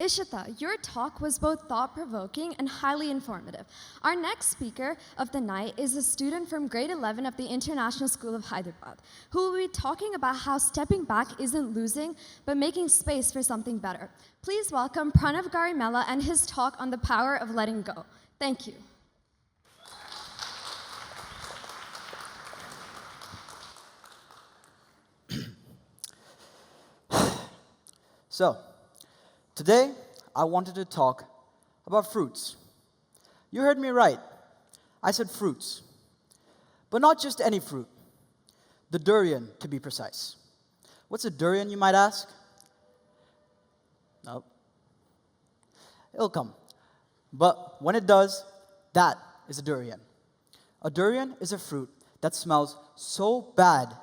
Ishita, your talk was both thought-provoking and highly informative. Our next speaker of the night is a student from grade 11 of the International School of Hyderabad, who will be talking about how stepping back isn't losing, but making space for something better. Please welcome Pranav Garimella and his talk on the power of letting go. Thank you. So, today I wanted to talk about fruits. You heard me right. I said fruits. But not just any fruit. The durian, to be precise. What's a durian, you might ask? Nope. It'll come. But when it does, that is a durian. A durian is a fruit that smells so bad,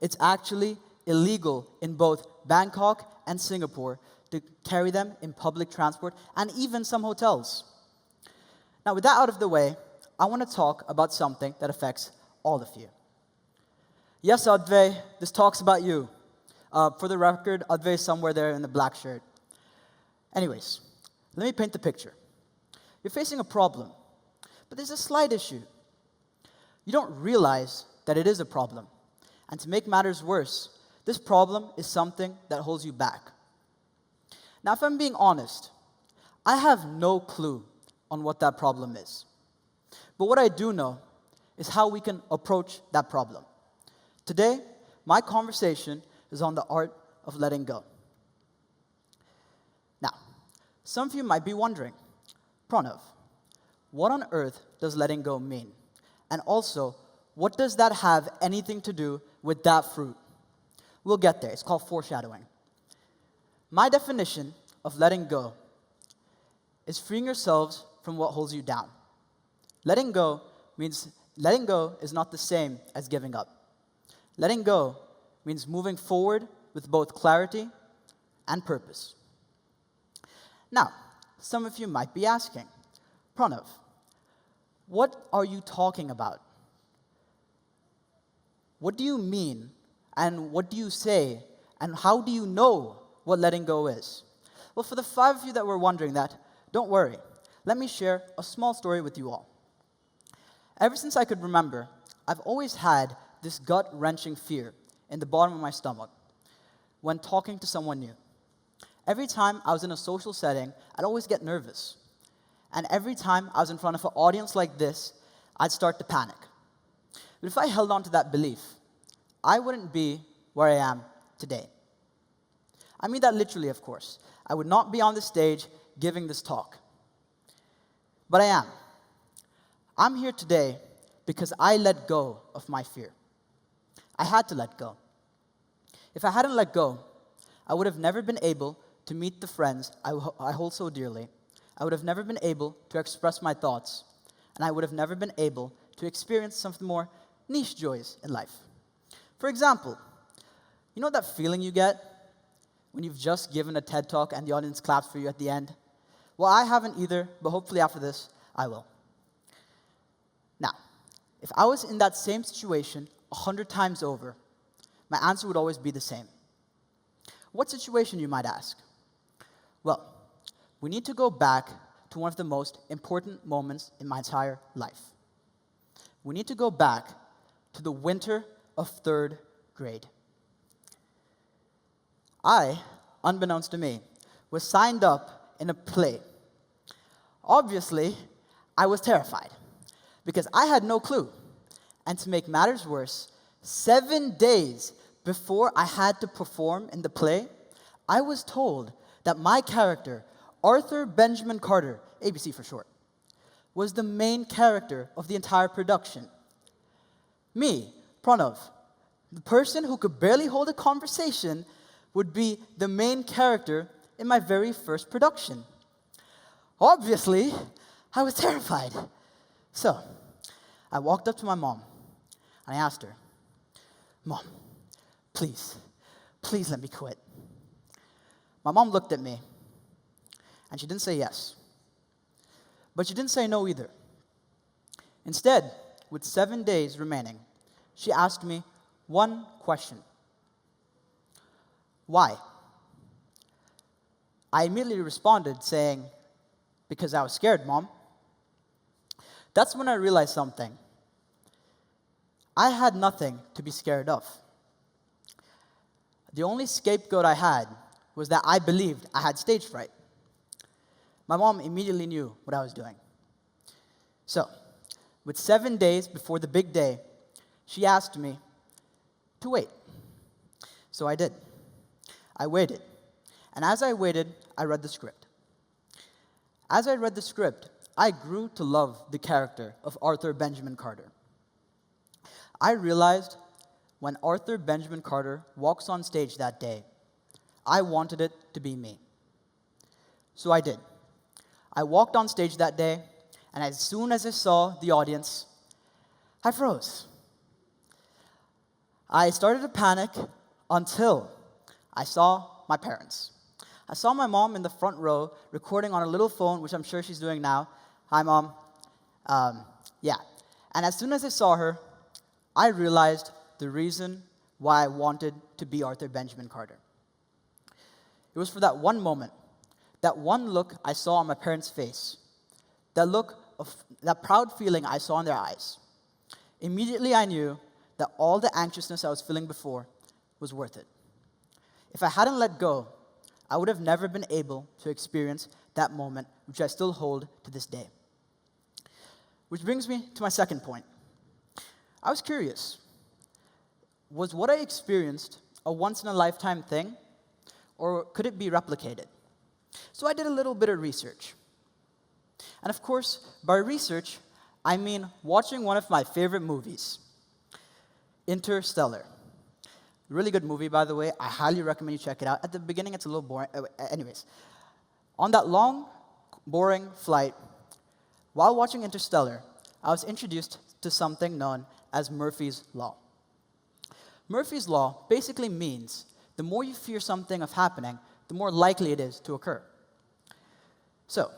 it's actually illegal in both Bangkok and Singapore to carry them in public transport and even some hotels. Now, with that out of the way, I want to talk about something that affects all of you. Yes, Advay, this talk's about you. For the record, Advay is somewhere there in the black shirt. Anyways, let me paint the picture. You're facing a problem, but there's a slight issue. You don't realize that it is a problem. And to make matters worse, this problem is something that holds you back. Now, if I'm being honest, I have no clue on what that problem is. But what I do know is how we can approach that problem. Today, my conversation is on the art of letting go. Now, some of you might be wondering, Pranav, what on earth does letting go mean? And also, what does that have anything to do with that fruit? We'll get there. It's called foreshadowing. My definition of letting go is freeing yourselves from what holds you down. Letting go means letting go is not the same as giving up. Letting go means moving forward with both clarity and purpose. Now, some of you might be asking, Pranav, what are you talking about? What do you mean? And what do you say? And how do you know what letting go is? Well, for the 5 of you that were wondering that, don't worry. Let me share a small story with you all. Ever since I could remember, I've always had this gut-wrenching fear in the bottom of my stomach when talking to someone new. Every time I was in a social setting, I'd always get nervous. And every time I was in front of an audience like this, I'd start to panic. But if I held on to that belief, I wouldn't be where I am today. I mean that literally, of course. I would not be on the stage giving this talk. But I am. I'm here today because I let go of my fear. I had to let go. If I hadn't let go, I would have never been able to meet the friends I hold so dearly. I would have never been able to express my thoughts. And I would have never been able to experience some of the more niche joys in life. For example, you know that feeling you get when you've just given a TED Talk and the audience claps for you at the end? Well, I haven't either, but hopefully after this, I will. Now, if I was in that same situation 100 times over, my answer would always be the same. What situation, you might ask? Well, we need to go back to one of the most important moments in my entire life. We need to go back to the winter of 3rd grade. I, unbeknownst to me, was signed up in a play. Obviously, I was terrified because I had no clue. And to make matters worse, 7 days before I had to perform in the play, I was told that my character, Arthur Benjamin Carter, ABC for short, was the main character of the entire production. Me, Pranav, the person who could barely hold a conversation, would be the main character in my very first production. Obviously, I was terrified. So, I walked up to my mom, and I asked her, Mom, please let me quit. My mom looked at me, and she didn't say yes. But she didn't say no either. Instead, with 7 days remaining, she asked me one question. Why? I immediately responded saying, "Because I was scared, Mom." That's when I realized something. I had nothing to be scared of. The only scapegoat I had was that I believed I had stage fright. My mom immediately knew what I was doing. So, with 7 days before the big day, she asked me to wait. So I did. I waited. And as I waited, I read the script. As I read the script, I grew to love the character of Arthur Benjamin Carter. I realized when Arthur Benjamin Carter walks on stage that day, I wanted it to be me. So I did. I walked on stage that day, and as soon as I saw the audience, I froze. I started to panic until I saw my parents. I saw my mom in the front row recording on her little phone, which I'm sure she's doing now. Hi, Mom. Yeah. And as soon as I saw her, I realized the reason why I wanted to be Arthur Benjamin Carter. It was for that one moment, that one look I saw on my parents' face, that proud feeling I saw in their eyes. Immediately I knew that all the anxiousness I was feeling before was worth it. If I hadn't let go, I would have never been able to experience that moment, which I still hold to this day. Which brings me to my second point. I was curious. Was what I experienced a once-in-a-lifetime thing, or could it be replicated? So I did a little bit of research. And of course, by research, I mean watching one of my favorite movies, Interstellar. Really good movie, by the way. I highly recommend you check it out. At the beginning, it's a little boring. Anyways, on that long, boring flight, while watching Interstellar, I was introduced to something known as Murphy's Law. Murphy's Law basically means the more you fear something of happening, the more likely it is to occur. So,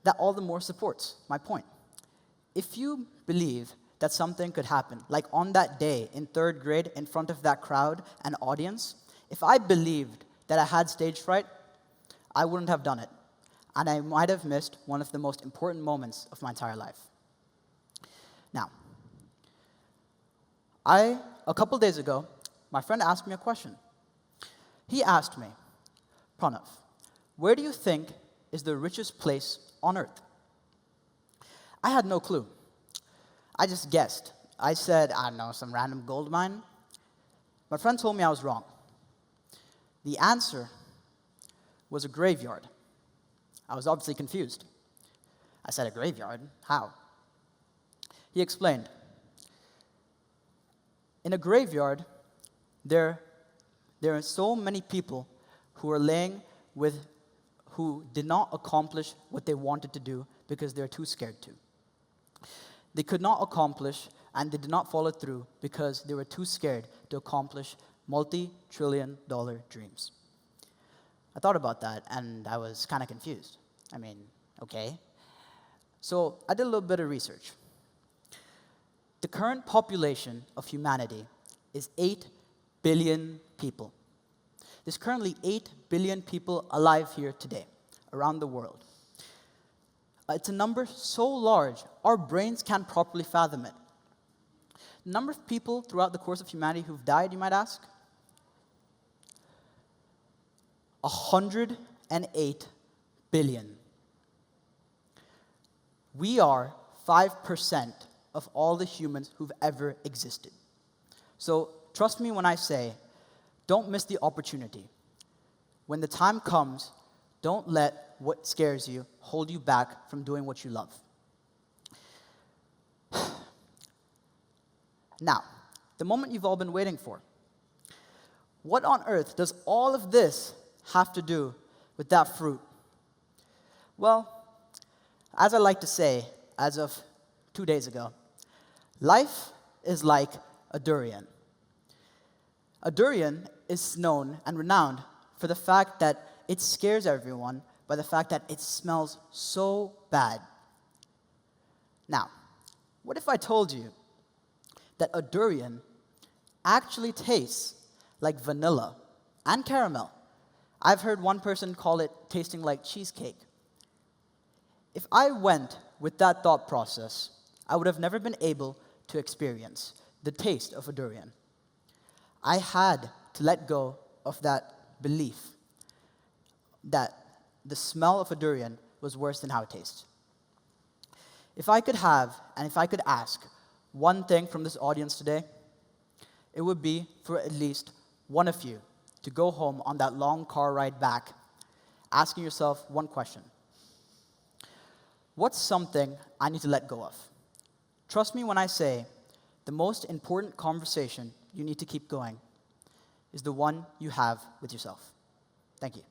that all the more supports my point. If you believe that something could happen, like on that day in 3rd grade in front of that crowd and audience, if I believed that I had stage fright, I wouldn't have done it. And I might have missed one of the most important moments of my entire life. Now, a couple days ago, my friend asked me a question. He asked me, "Pranav, where do you think is the richest place on earth?" I had no clue. I just guessed. I said, I don't know, some random gold mine. My friend told me I was wrong. The answer was a graveyard. I was obviously confused. I said, "A graveyard? How?" He explained. In a graveyard, there are so many people who are who did not accomplish what they wanted to do because they're too scared to. They could not accomplish, and they did not follow through because they were too scared to accomplish multi-trillion-dollar dreams. I thought about that, and I was kind of confused. I mean, okay. So I did a little bit of research. The current population of humanity is 8 billion people. There's currently 8 billion people alive here today, around the world. It's a number so large, our brains can't properly fathom it. The number of people throughout the course of humanity who've died, you might ask? 108 billion. We are 5% of all the humans who've ever existed. So trust me when I say, don't miss the opportunity. When the time comes, don't let what scares you hold you back from doing what you love. Now, the moment you've all been waiting for. What on earth does all of this have to do with that fruit? Well, as I like to say, as of 2 days ago, life is like a durian. A durian is known and renowned for the fact that it scares everyone by the fact that it smells so bad. Now, what if I told you that a durian actually tastes like vanilla and caramel I've heard one person call it tasting like cheesecake. If I went with that thought process, I would have never been able to experience the taste of a durian. I had to let go of that belief that the smell of a durian was worse than how it tastes. If I could have, and if I could ask one thing from this audience today, it would be for at least one of you to go home on that long car ride back, asking yourself one question. What's something I need to let go of? Trust me when I say the most important conversation you need to keep going is the one you have with yourself. Thank you.